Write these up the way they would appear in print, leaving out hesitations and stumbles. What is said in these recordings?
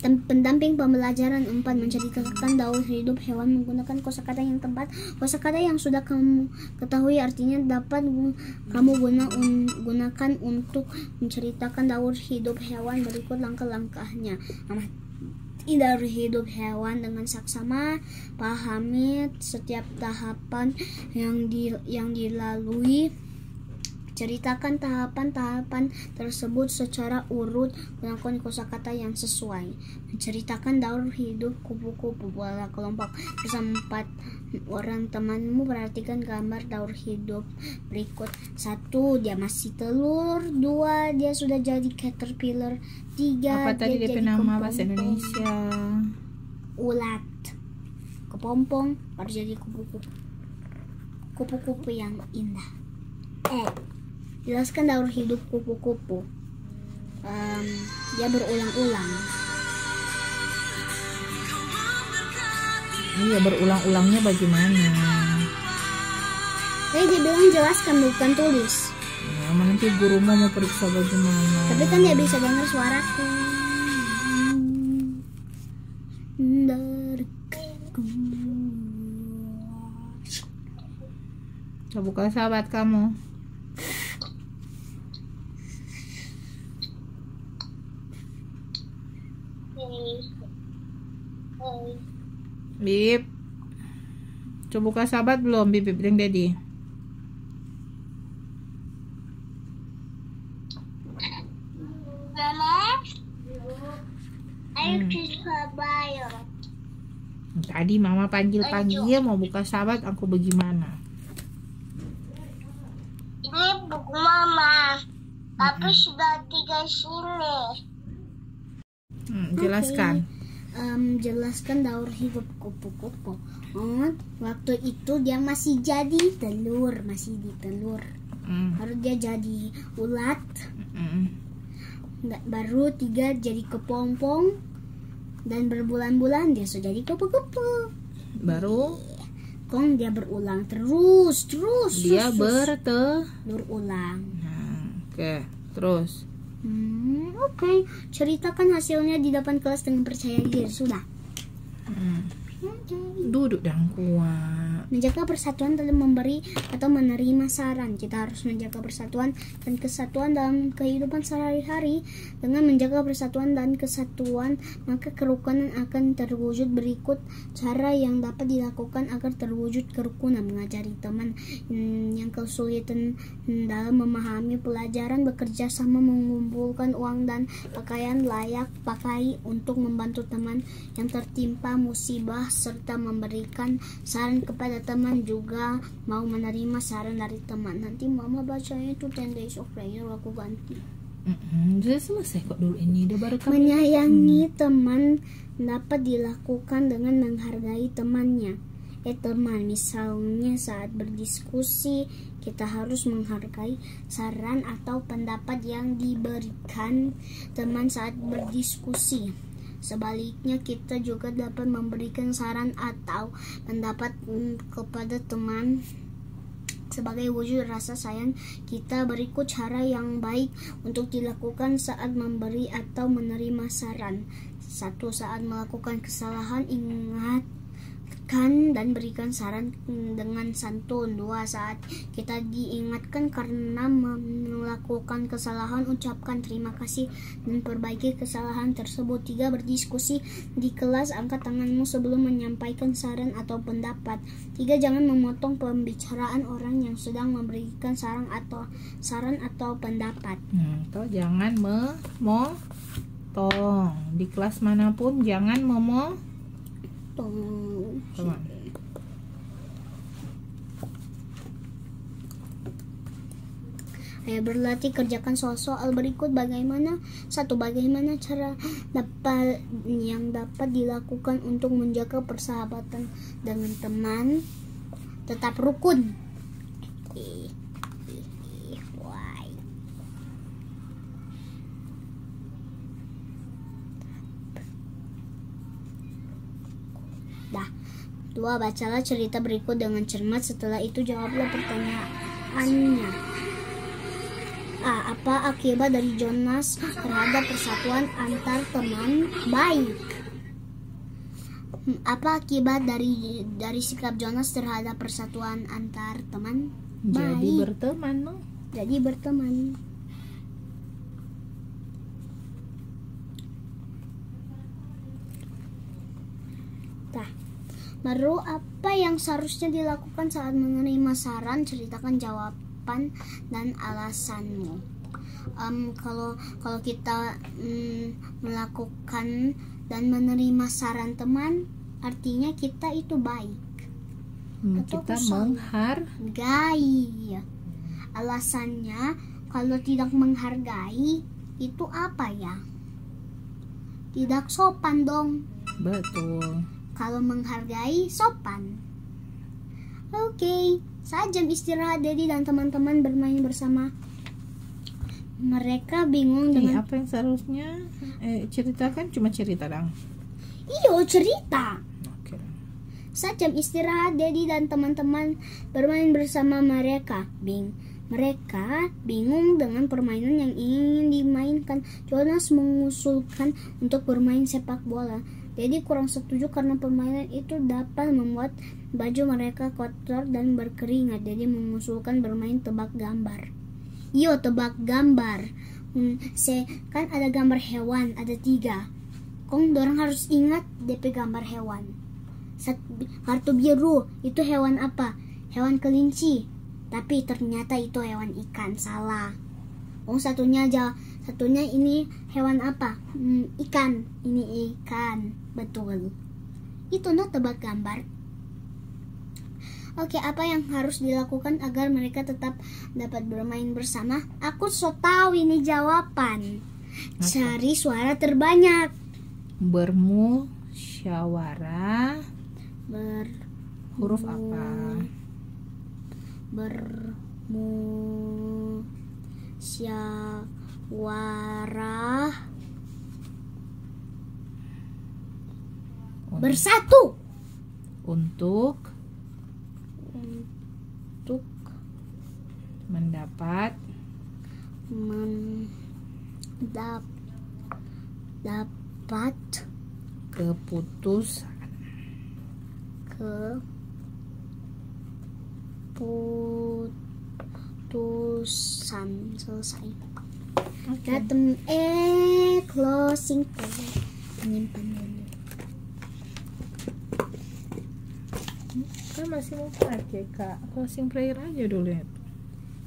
Pendamping pembelajaran 4. Menceritakan daur hidup hewan menggunakan kosakata yang tepat. Kosakata yang sudah kamu ketahui artinya dapat kamu gunakan untuk menceritakan daur hidup hewan. Berikut langkah-langkahnya. Amati daur hidup hewan dengan saksama. Pahami setiap tahapan yang dilalui. Ceritakan tahapan-tahapan tersebut secara urut, gunakan kosakata yang sesuai. Menceritakan daur hidup kupu-kupu. Pada kelompok bersama 4 orang temanmu, perhatikan gambar daur hidup berikut. 1. Dia masih telur. 2. Dia sudah jadi caterpillar. 3. Apa tadi dia nama bahasa Indonesia? Ulat. Kepompong baru jadi kupu-kupu. Kupu-kupu yang indah. Jelaskan daur hidup kupu-kupu. Dia berulang-ulang. Iya, berulang-ulangnya bagaimana? Dia bilang jelaskan, bukan tulis. Ya, nanti guru mau periksa bagaimana. Tapi kan dia bisa dengar suaraku. Coba buka sahabat kamu. Bib, coba buka sahabat belum? Bib dan Dedi. Mama, ayo kita bayar. Tadi mama panggil mau buka sahabat, aku bagaimana? Ini buku mama, tapi sudah 3 sini. Jelaskan. Jelaskan daur hidup kupu-kupu. Waktu itu dia masih jadi telur, masih di telur. Baru dia jadi ulat. Baru 3 jadi kepompong. Dan berbulan-bulan dia sudah jadi kupu-kupu. Baru dia berulang terus. Dia berulang. Oke, terus. Oke. Ceritakan hasilnya di depan kelas dengan percaya diri. Sudah. Duduk dan kuat. Menjaga persatuan dalam memberi atau menerima saran. Kita harus menjaga persatuan dan kesatuan dalam kehidupan sehari-hari. Dengan menjaga persatuan dan kesatuan, maka kerukunan akan terwujud. Berikut cara yang dapat dilakukan agar terwujud kerukunan. Mengajari teman yang kesulitan dalam memahami pelajaran, bekerja sama mengumpulkan uang dan pakaian layak pakai untuk membantu teman yang tertimpa musibah, serta memberikan saran kepada teman, juga mau menerima saran dari teman. Nanti mama bacanya itu 10 days of prayer, aku ganti. Sudah selesai kok dulu ini, udah baru kami. Menyayangi teman dapat dilakukan dengan menghargai temannya. Teman, misalnya saat berdiskusi, kita harus menghargai saran atau pendapat yang diberikan teman saat berdiskusi. Sebaliknya, kita juga dapat memberikan saran atau pendapat kepada teman sebagai wujud rasa sayang kita. Berikut cara yang baik untuk dilakukan saat memberi atau menerima saran. 1. Saat melakukan kesalahan, ingatkan dan berikan saran dengan santun. 2. Saat kita diingatkan karena melakukan kesalahan, ucapkan terima kasih dan perbaiki kesalahan tersebut. 3. Berdiskusi di kelas, angkat tanganmu sebelum menyampaikan saran atau pendapat. 3. Jangan memotong pembicaraan orang yang sedang memberikan saran atau pendapat. Atau jangan memotong. Di kelas manapun jangan memotong. Ayo berlatih, kerjakan soal-soal berikut. Bagaimana cara yang dapat dilakukan untuk menjaga persahabatan dengan teman tetap rukun. Dah. 2. Bacalah cerita berikut dengan cermat. Setelah itu jawablah pertanyaannya. A. Apa akibat dari Jonas terhadap persatuan antar teman baik? Apa akibat dari sikap Jonas terhadap persatuan antar teman Jadi baik? berteman, no? Jadi berteman. Nah, baru apa yang seharusnya dilakukan saat menerima saran? Ceritakan jawaban dan alasanmu. Kalau kita melakukan dan menerima saran teman, artinya kita itu baik. Atau Kita kosong. menghargai. Alasannya, kalau tidak menghargai itu apa ya? Tidak sopan dong. Betul. Kalau menghargai sopan. Oke, saat jam istirahat Dedi dan teman-teman bermain bersama. Mereka bingung dengan Apa yang seharusnya ceritakan? Cuma cerita dong. iyo cerita. Oke. Saat jam istirahat Dedi dan teman-teman bermain bersama mereka bingung dengan permainan yang ingin dimainkan. Jonas mengusulkan untuk bermain sepak bola. Dedi kurang setuju karena permainan itu dapat membuat baju mereka kotor dan berkeringat. Dedi mengusulkan bermain tebak gambar. Yo, tebak gambar. Kan ada gambar hewan, ada 3. Kong dorang harus ingat DP gambar hewan. Kartu biru itu hewan apa? Hewan kelinci. Tapi ternyata itu hewan ikan, salah. Satunya ini hewan apa? Ikan. Ini ikan, betul. Itu tebak gambar. Oke, apa yang harus dilakukan agar mereka tetap dapat bermain bersama? Aku so tahu ini jawaban. Cari suara terbanyak. Bermusyawarah. Huruf apa? Bermusyawarah. Bersatu. Untuk mendapat keputusan. Selesai. Okay. Closing menyimpan dulu. Kan masih mau pakai Kak. Closing prayer aja dulu ya.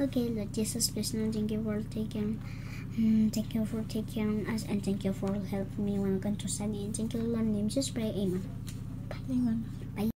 Okay, Lord Jesus, please now thank you for taking us, and thank you for helping me when I come to study, and thank you, Lord, in Jesus' pray, amen. Amen.